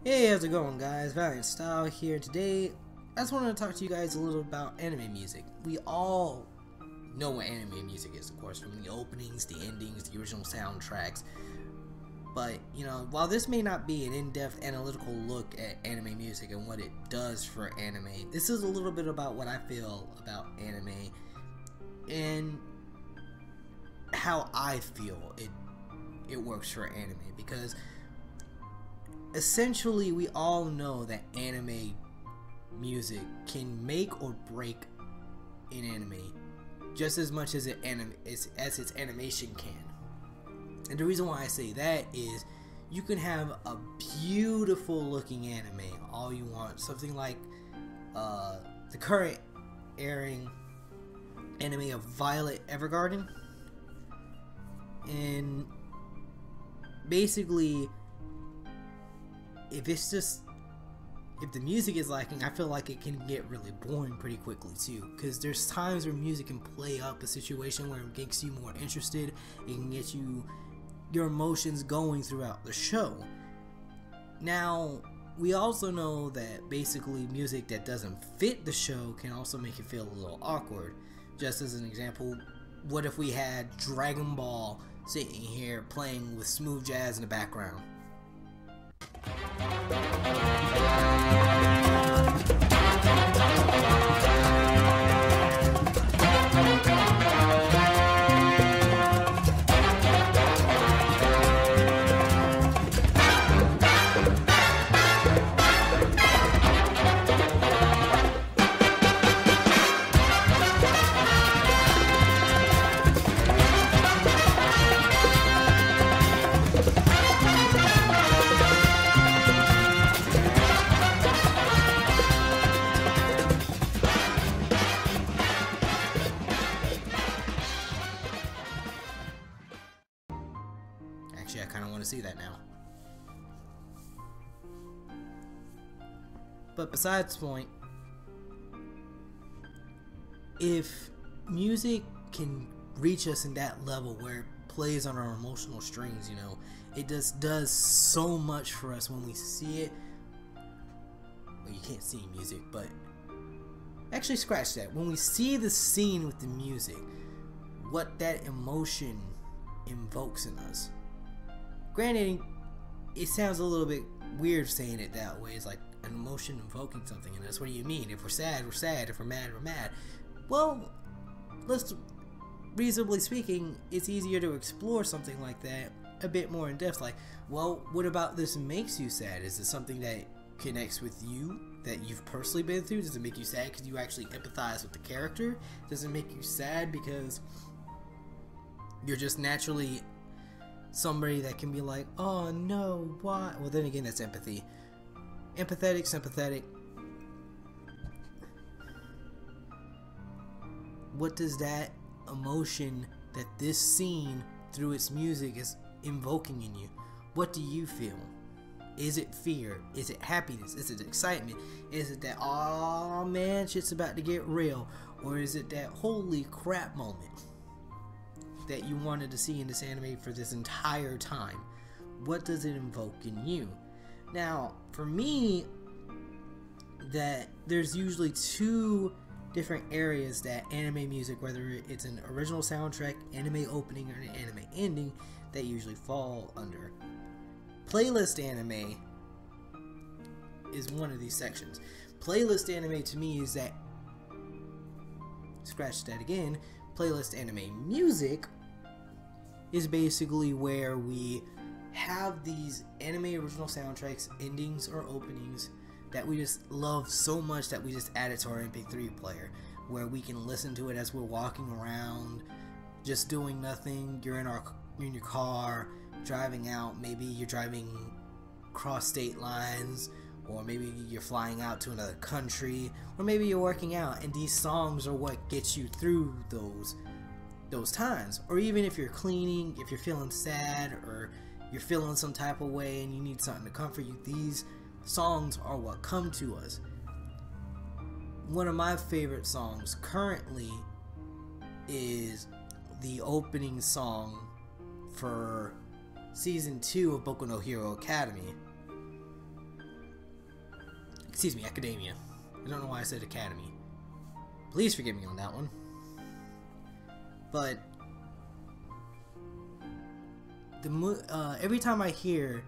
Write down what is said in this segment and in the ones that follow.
Hey, how's it going, guys? ValiantStyle here. Today, I just wanted to talk to you guys a little about anime music. We all know what anime music is, of course, from the openings, the endings, the original soundtracks. But, while this may not be an in-depth analytical look at anime music and what it does for anime, this is a little bit about what I feel about anime and how I feel it works for anime, because essentially we all know that anime music can make or break an anime just as much as its animation can. And the reason why I say that is you can have a beautiful looking anime all you want, something like the current airing anime of Violet Evergarden, and basically if the music is lacking, I feel like it can get really boring pretty quickly too, because there's times where music can play up a situation where it makes you more interested. It can get your emotions going throughout the show. Now, we also know that basically music that doesn't fit the show can also make it feel a little awkward. Just as an example, what if we had Dragon Ball sitting here playing with smooth jazz in the background? Actually, I kind of want to see that now. But besides the point, if music can reach us in that level where it plays on our emotional strings, it just does so much for us when we see it. Well, you can't see music, but actually scratch that. When we see the scene with the music, what that emotion invokes in us. Granted, it sounds a little bit weird saying it that way. It's like an emotion invoking something, and that's what do you mean? If we're sad, we're sad. If we're mad, we're mad. Well, reasonably speaking, it's easier to explore something like that a bit more in depth. Like, well, what about this makes you sad? Is it something that connects with you, that you've personally been through? Does it make you sad because you actually empathize with the character? Does it make you sad because you're just naturally somebody that can be like, oh no, why? Well, then again, that's empathy. Empathetic, sympathetic. What does that emotion that this scene through its music is invoking in you? What do you feel? Is it fear? Is it happiness? Is it excitement? Is it that, oh man, shit's about to get real? Or is it that holy crap moment that you wanted to see in this anime for this entire time? What does it invoke in you? Now, for me, that there's usually two different areas that anime music, whether it's an original soundtrack, anime opening, or an anime ending, that usually fall under. Playlist anime is one of these sections. Playlist anime to me is that, scratch that again, playlist anime music is basically where we have these anime original soundtracks, endings or openings that we just love so much that we just add it to our MP3 player, where we can listen to it as we're walking around, just doing nothing. You're in your car, driving out, maybe you're driving across state lines, or maybe you're flying out to another country, or maybe you're working out, and these songs are what gets you through those times. Or even if you're cleaning, if you're feeling sad or you're feeling some type of way and you need something to comfort you, these songs are what come to us. One of my favorite songs currently is the opening song for Season 2 of Boku no Hero Academy. Excuse me, Academia. I don't know why I said Academy. Please forgive me on that one. But every time I hear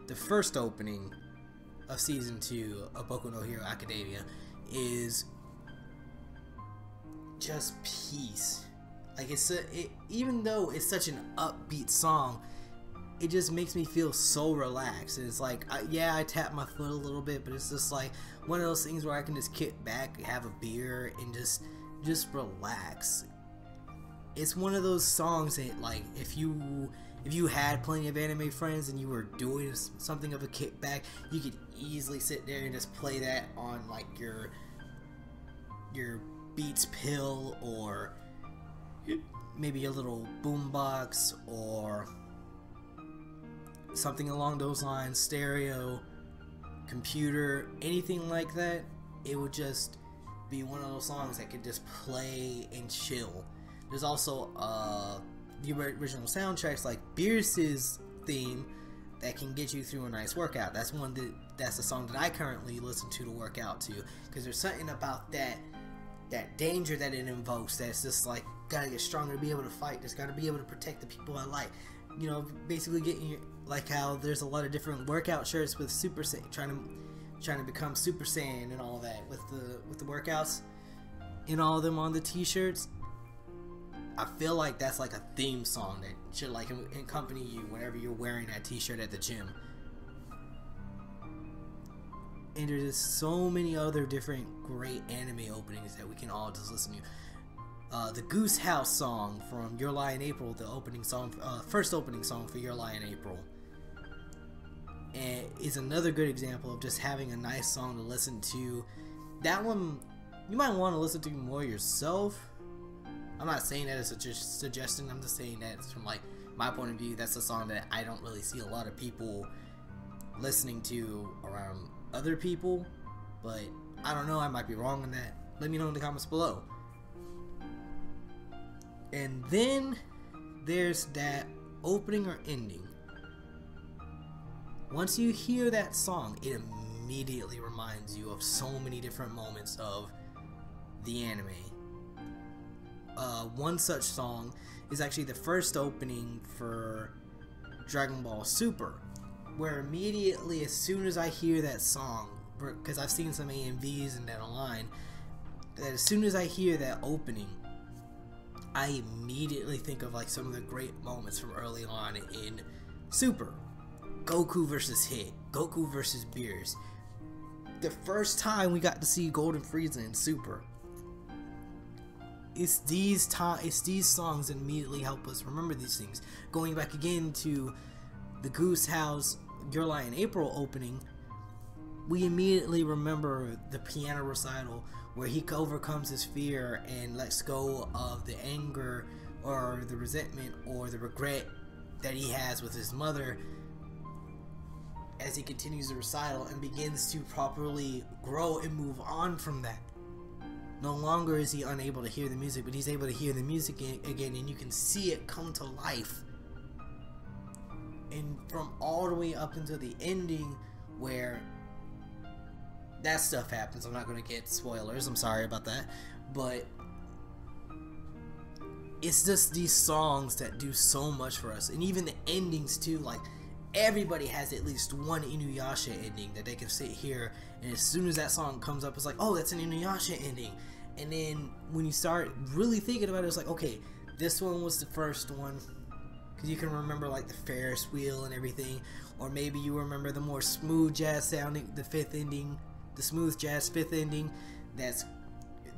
the first opening of season 2 of Boku no Hero Academia is just peace. Like even though it's such an upbeat song, it just makes me feel so relaxed. It's like, yeah, I tap my foot a little bit, but it's just like one of those things where I can just kick back, have a beer, and just relax. It's one of those songs that, like, if you had plenty of anime friends and you were doing something of a kickback, you could easily sit there and just play that on like your Beats pill, or maybe a little boombox, or something along those lines, stereo, computer, anything like that. It would just be one of those songs that could just play and chill. There's also the original soundtracks like Beerus's theme that can get you through a nice workout. That's the song that I currently listen to work out to, because there's something about that danger that it invokes that's just like, gotta get stronger to be able to fight, just gotta be able to protect the people I like. You know, basically getting, like how there's a lot of different workout shirts with Super Saiyan, trying to become Super Saiyan and all that with the workouts and all of them on the t-shirts. I feel like that's like a theme song that should like accompany you whenever you're wearing that t-shirt at the gym. And there's just so many other different great anime openings that we can all just listen to. The Goose House song from Your Lie in April, the opening song, first opening song for Your Lie in April, and is another good example of just having a nice song to listen to. That one you might want to listen to more yourself. I'm not saying that as a suggestion, I'm just saying that from like my point of view. That's a song that I don't really see a lot of people listening to around other people, but I don't know, I might be wrong on that. Let me know in the comments below. And then there's that opening or ending. Once you hear that song, it immediately reminds you of so many different moments of the anime. One such song is actually the first opening for Dragon Ball Super, where immediately, as soon as I hear that song, because I've seen some AMVs and that online, that as soon as I hear that opening, I immediately think of like some of the great moments from early on in Super. Goku versus Hit, Goku versus Beerus. The first time we got to see Golden Frieza in Super. It's these songs that immediately help us remember these things. Going back again to the Goose House Your Lie in April opening, we immediately remember the piano recital where he overcomes his fear and lets go of the anger or the resentment or the regret that he has with his mother, as he continues the recital and begins to properly grow and move on from that. No longer is he unable to hear the music, but he's able to hear the music again, and you can see it come to life. And from all the way up until the ending, where that stuff happens, I'm not going to get spoilers, I'm sorry about that, but it's just these songs that do so much for us. And even the endings too, like everybody has at least one Inuyasha ending that they can sit here, and as soon as that song comes up, it's like, oh, that's an Inuyasha ending. And then when you start really thinking about it, it's like, okay, this one was the first one, because you can remember like the Ferris wheel and everything, or maybe you remember the more smooth jazz sounding, the fifth ending, the smooth jazz fifth ending. That's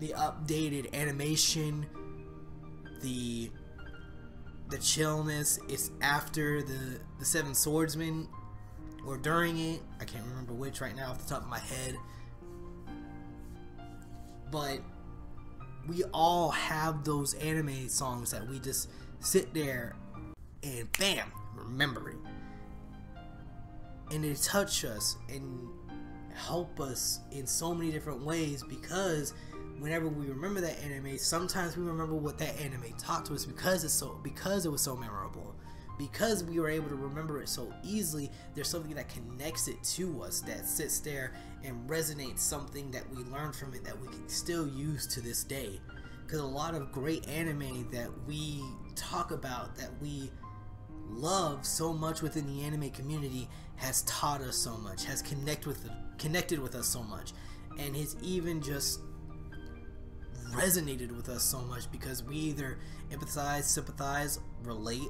the updated animation, the chillness. It's after the Seven Swordsmen, or during it. I can't remember which right now off the top of my head, but we all have those anime songs that we just sit there and bam, remember it, and they touch us and help us in so many different ways, because whenever we remember that anime, sometimes we remember what that anime taught to us because it was so memorable. because we were able to remember it so easily, there's something that connects it to us, that sits there and resonates, something that we learned from it that we can still use to this day. Because a lot of great anime that we talk about, that we love so much within the anime community, has taught us so much, has connected with us so much, and has even just resonated with us so much because we either empathize, sympathize, relate,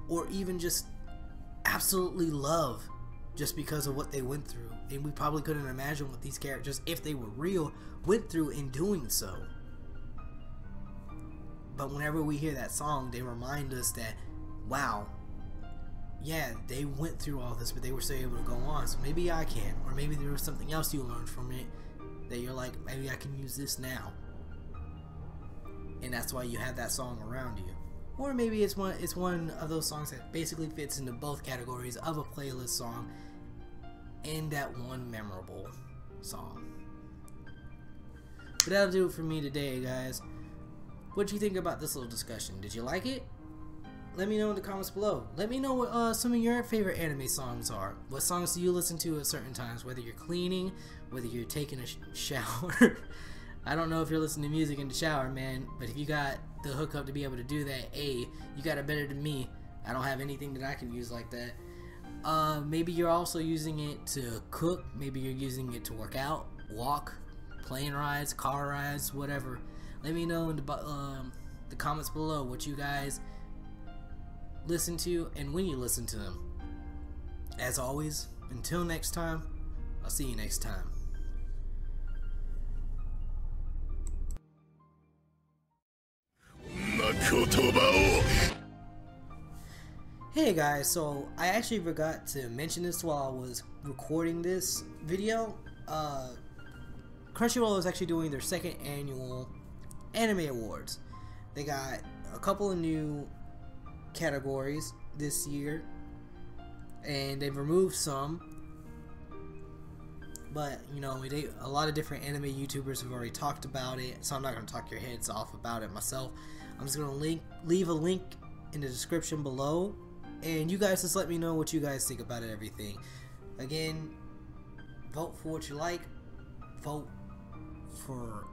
or even just absolutely love just because of what they went through. And we probably couldn't imagine what these characters, if they were real, went through in doing so. But whenever we hear that song, they remind us that, wow, yeah, they went through all this, but they were still able to go on. So maybe I can, or maybe there was something else you learned from it that you're like, maybe I can use this now. And that's why you have that song around you. Or maybe it's one of those songs that basically fits into both categories of a playlist song and that one memorable song. But that'll do it for me today, guys. What do you think about this little discussion? Did you like it? Let me know in the comments below. Let me know what some of your favorite anime songs are. What songs do you listen to at certain times? Whether you're cleaning, whether you're taking a shower. I don't know if you're listening to music in the shower, man, but if you got the hookup to be able to do that, you got it better than me. I don't have anything that I can use like that. Maybe you're also using it to cook. Maybe you're using it to work out, walk, plane rides, car rides, whatever. Let me know in the comments below what you guys listen to and when you listen to them. As always, until next time, I'll see you next time. Hey guys, so I actually forgot to mention this while I was recording this video. Crunchyrol is actually doing their second annual Anime Awards. They got a couple of new categories this year, and they've removed some, but you know, a lot of different anime YouTubers have already talked about it, so I'm not going to talk your heads off about it myself. I'm just going to leave a link in the description below, and you guys just let me know what you guys think about it, everything. Again, vote for what you like, vote for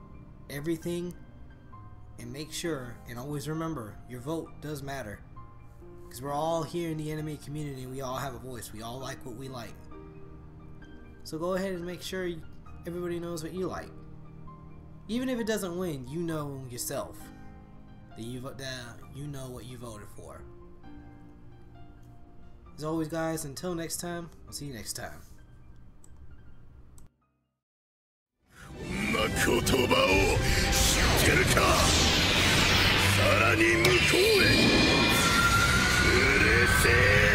everything, and make sure and always remember, your vote does matter. Because we're all here in the anime community, we all have a voice, we all like what we like. So go ahead and make sure everybody knows what you like. Even if it doesn't win, you know yourself that you know what you voted for. As always, guys, until next time, I'll see you next time. 言葉を知ってるか。さらに向こうへ。うるせえ。